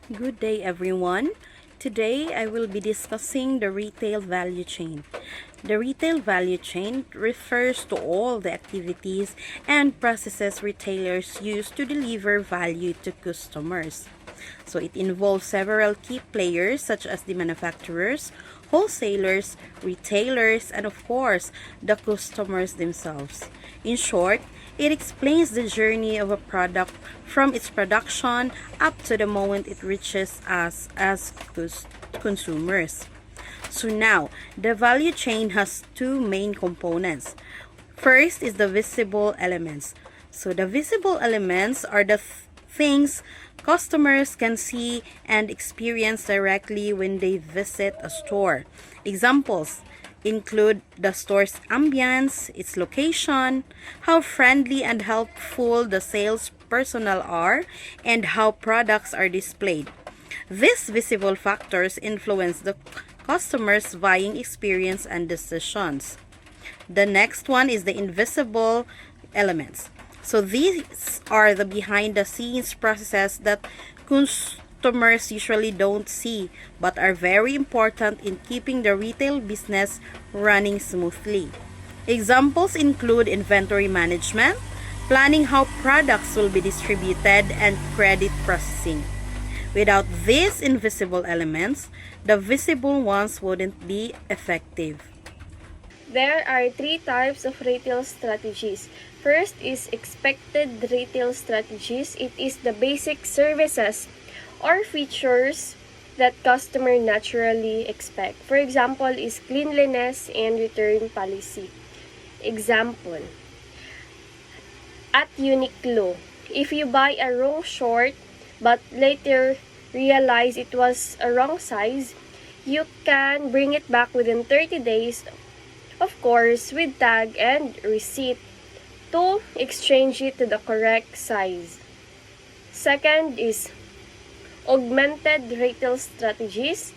Good day, everyone. Today, I will be discussing the retail value chain. The retail value chain refers to all the activities and processes retailers use to deliver value to customers. So it involves several key players such as the manufacturers, wholesalers, retailers, and of course, the customers themselves. In short, it explains the journey of a product from its production up to the moment it reaches us as consumers. So now, the value chain has two main components. First is the visible elements. So the visible elements are the things customers can see and experience directly when they visit a store. Examples include the store's ambience, its location, how friendly and helpful the sales personnel are, and how products are displayed. These visible factors influence the customer's buying experience and decisions. The next one is the invisible elements. So these are the behind the scenes processes that customers usually don't see but are very important in keeping the retail business running smoothly. Examples include inventory management, planning how products will be distributed, and credit processing. Without these invisible elements, the visible ones wouldn't be effective. There are three types of retail strategies. First is expected retail strategies. It is the basic services or features that customer naturally expect. For example, is cleanliness and return policy. Example, at Uniqlo, if you buy a wrong short but later realize it was a wrong size, you can bring it back within 30 days, of course, with tag and receipt to exchange it to the correct size. Second is augmented retail strategies.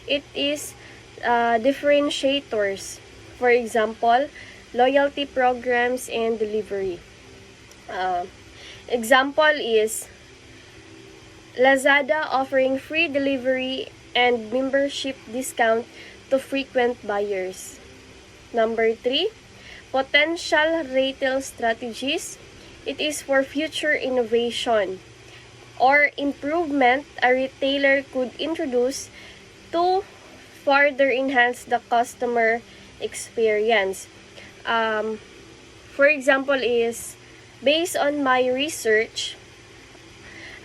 It is differentiators. For example, loyalty programs and delivery. Example is Lazada offering free delivery and membership discount to frequent buyers. Number 3, potential retail strategies. It is for future innovation or improvement a retailer could introduce to further enhance the customer experience. For example is, based on my research,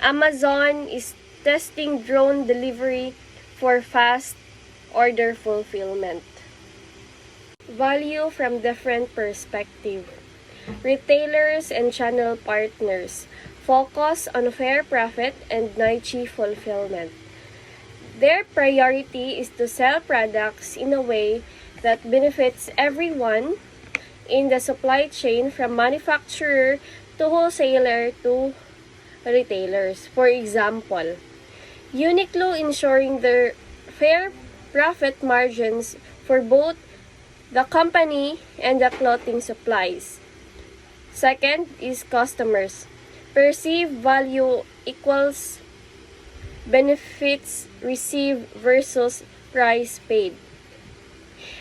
Amazon is testing drone delivery for fast order fulfillment. Value from different perspective. Retailers and channel partners focus on fair profit and niche fulfillment. Their priority is to sell products in a way that benefits everyone in the supply chain, from manufacturer to wholesaler to retailers. For example, Uniqlo ensuring their fair profit margins for both the company and the clothing supplies. Second is customers. Perceived value equals benefits received versus price paid.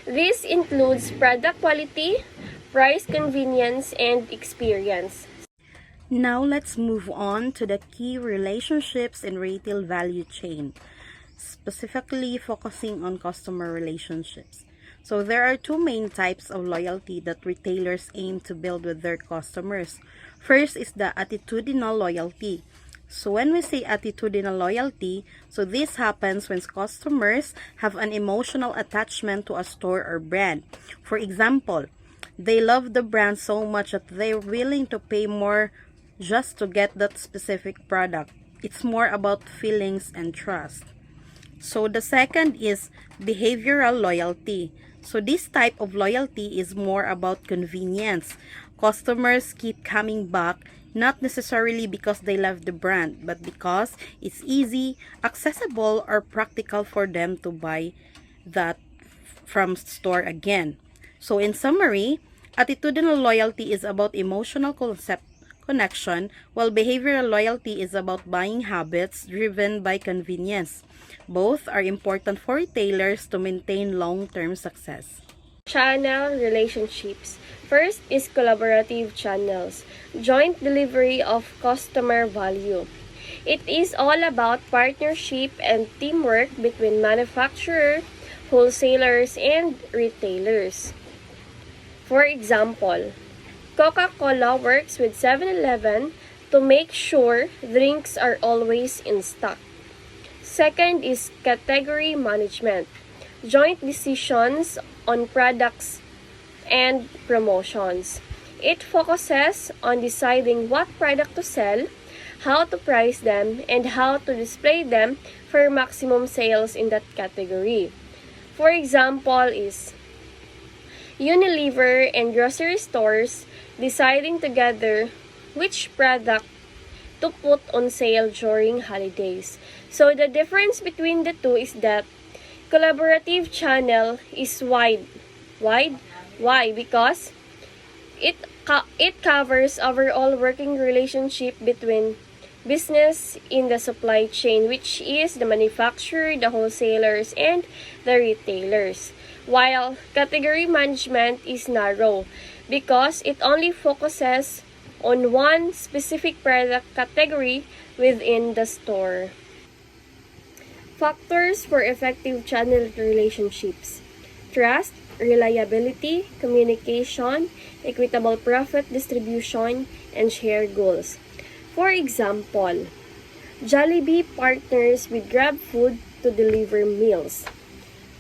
This includes product quality, price convenience, and experience. Now let's move on to the key relationships in retail value chain, specifically focusing on customer relationships. So there are two main types of loyalty that retailers aim to build with their customers. First is the attitudinal loyalty. So when we say attitudinal loyalty, so this happens when customers have an emotional attachment to a store or brand. For example, they love the brand so much that they're willing to pay more just to get that specific product. It's more about feelings and trust. So the second is behavioral loyalty. So this type of loyalty is more about convenience. Customers keep coming back not necessarily because they love the brand, but because it's easy, accessible, or practical for them to buy that from store again. So in summary, attitudinal loyalty is about emotional connection, while behavioral loyalty is about buying habits driven by convenience. Both are important for retailers to maintain long-term success. Channel relationships. First is collaborative channels, joint delivery of customer value. It is all about partnership and teamwork between manufacturer, wholesalers, and retailers. For example, Coca-Cola works with 7-Eleven to make sure drinks are always in stock. Second is category management, joint decisions on products and promotions. It focuses on deciding what product to sell, how to price them, and how to display them for maximum sales in that category. For example is Unilever and grocery stores deciding together which product to put on sale during holidays. So the difference between the two is that collaborative channel is wide. Why? Because it covers overall working relationship between business in the supply chain, which is the manufacturer, the wholesalers, and the retailers. While category management is narrow because it only focuses on one specific product category within the store. Factors for effective channel relationships: trust, reliability, communication, equitable profit distribution, and shared goals. For example, Jollibee partners with GrabFood to deliver meals.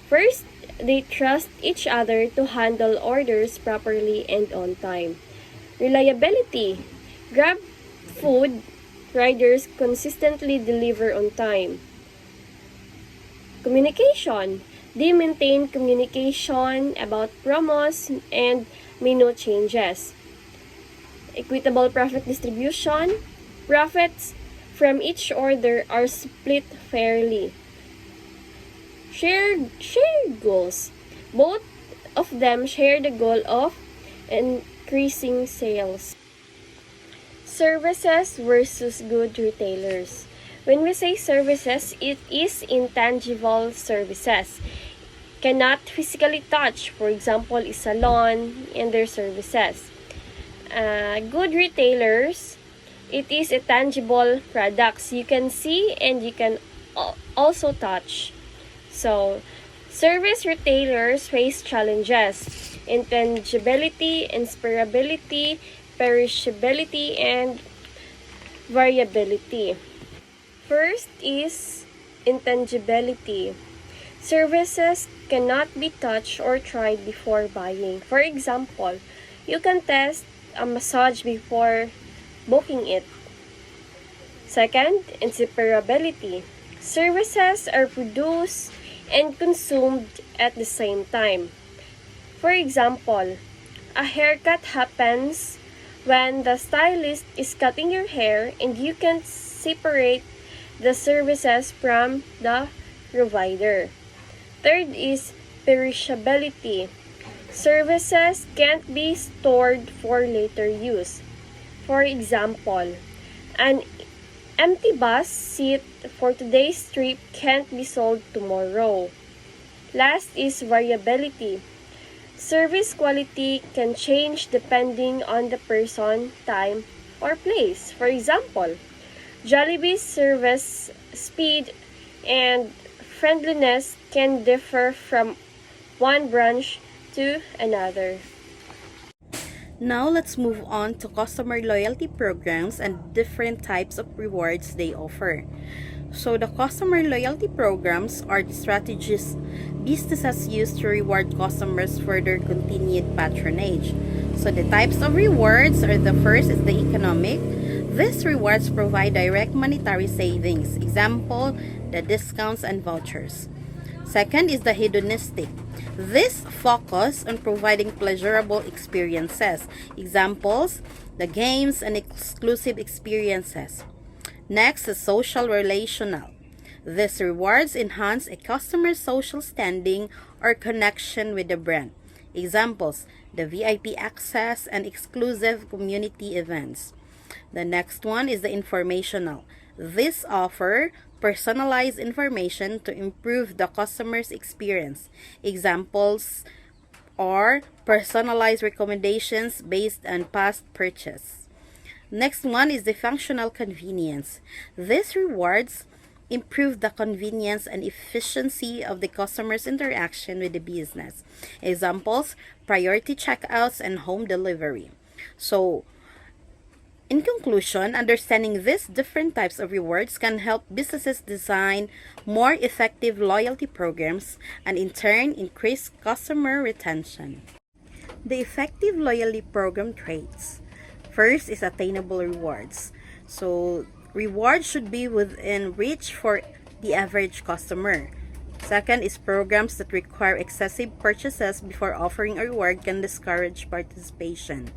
First, they trust each other to handle orders properly and on time. Reliability: GrabFood riders consistently deliver on time. Communication: they maintain communication about promos and menu changes. Equitable profit distribution: profits from each order are split fairly. Shared goals: both of them share the goal of increasing sales. Services versus good retailers. When we say services, it is intangible services. Cannot physically touch, for example, a salon and their services. Good retailers, it is a tangible products you can see and you can also touch. So, service retailers face challenges: intangibility, inspirability, perishability, and variability. First is intangibility. Services cannot be touched or tried before buying. For example, you can test a massage before booking it. Second, inseparability. Services are produced and consumed at the same time. For example, a haircut happens when the stylist is cutting your hair and you can separate the services from the provider. Third is perishability. Services can't be stored for later use. For example, an empty bus seat for today's trip can't be sold tomorrow. Last is variability. Service quality can change depending on the person, time, or place. For example, Jollibee's service speed and friendliness can differ from one branch to another. Now let's move on to customer loyalty programs and different types of rewards they offer. So the customer loyalty programs are the strategies businesses use to reward customers for their continued patronage. So the types of rewards are: the first is the economic. These rewards provide direct monetary savings. Example, the discounts and vouchers. Second is the hedonistic. This focus on providing pleasurable experiences. Examples, the games and exclusive experiences. Next is social relational. These rewards enhance a customer's social standing or connection with the brand. Examples, the VIP access and exclusive community events. The next one is the informational. This offer personalized information to improve the customer's experience. Examples are personalized recommendations based on past purchase. Next one is the functional convenience. This rewards improve the convenience and efficiency of the customer's interaction with the business. Examples, priority checkouts and home delivery. So, in conclusion, understanding these different types of rewards can help businesses design more effective loyalty programs and in turn increase customer retention. The effective loyalty program traits. First is attainable rewards. So, rewards should be within reach for the average customer. Second is programs that require excessive purchases before offering a reward can discourage participation.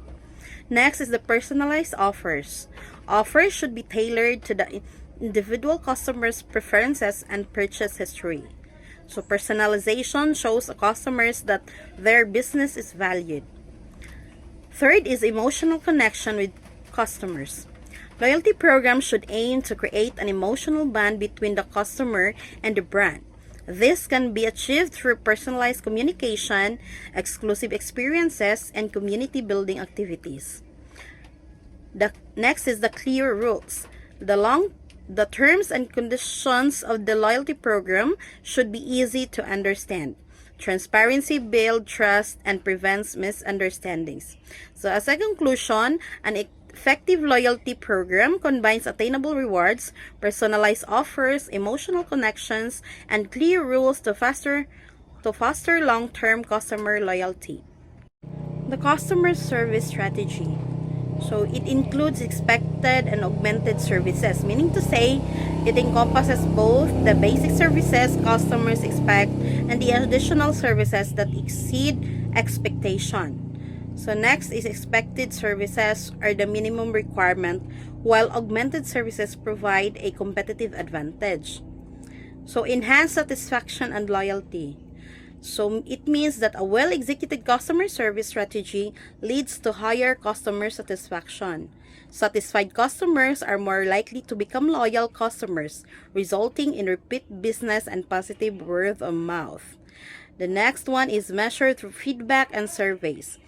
Next is the personalized offers. Offers should be tailored to the individual customer's preferences and purchase history. So personalization shows customers that their business is valued. Third is emotional connection with customers. Loyalty programs should aim to create an emotional bond between the customer and the brand. This can be achieved through personalized communication, exclusive experiences, and community building activities. The next is the clear rules. The terms and conditions of the loyalty program should be easy to understand. Transparency builds trust and prevents misunderstandings. So as a conclusion, an effective loyalty program combines attainable rewards, personalized offers, emotional connections, and clear rules to foster long-term customer loyalty. The customer service strategy. So it includes expected and augmented services, meaning to say it encompasses both the basic services customers expect and the additional services that exceed expectation. So next is expected services are the minimum requirement, while augmented services provide a competitive advantage. So enhanced satisfaction and loyalty. So it means that a well-executed customer service strategy leads to higher customer satisfaction. Satisfied customers are more likely to become loyal customers, resulting in repeat business and positive word of mouth. The next one is measured through feedback and surveys.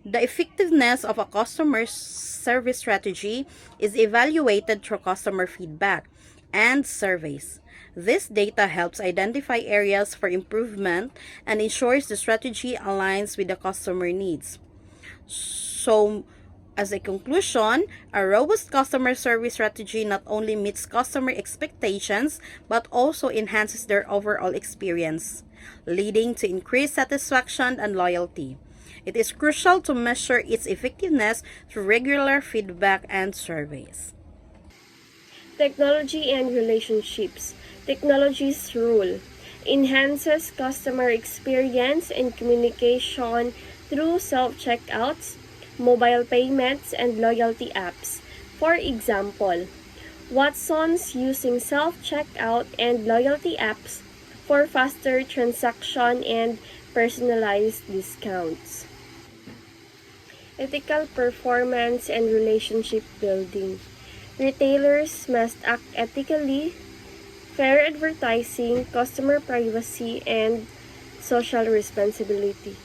The effectiveness of a customer service strategy is evaluated through customer feedback and surveys. This data helps identify areas for improvement and ensures the strategy aligns with the customer needs. So, as a conclusion, a robust customer service strategy not only meets customer expectations but also enhances their overall experience, leading to increased satisfaction and loyalty. It is crucial to measure its effectiveness through regular feedback and surveys. Technology and relationships. Technology's role enhances customer experience and communication through self-checkouts, mobile payments, and loyalty apps. For example, Watson's using self-checkout and loyalty apps for faster transaction and personalized discounts. Ethical performance and relationship building. Retailers must act ethically, fair advertising, customer privacy, and social responsibility.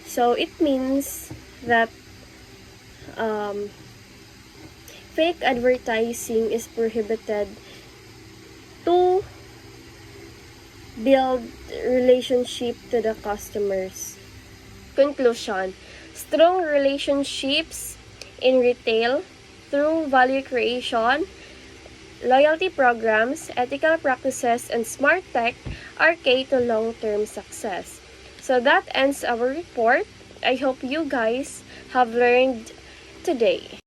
So it means that fake advertising is prohibited to build relationship to the customers. Conclusion: strong relationships in retail through value creation, loyalty programs, ethical practices, and smart tech are key to long-term success. So that ends our report. I hope you guys have learned today.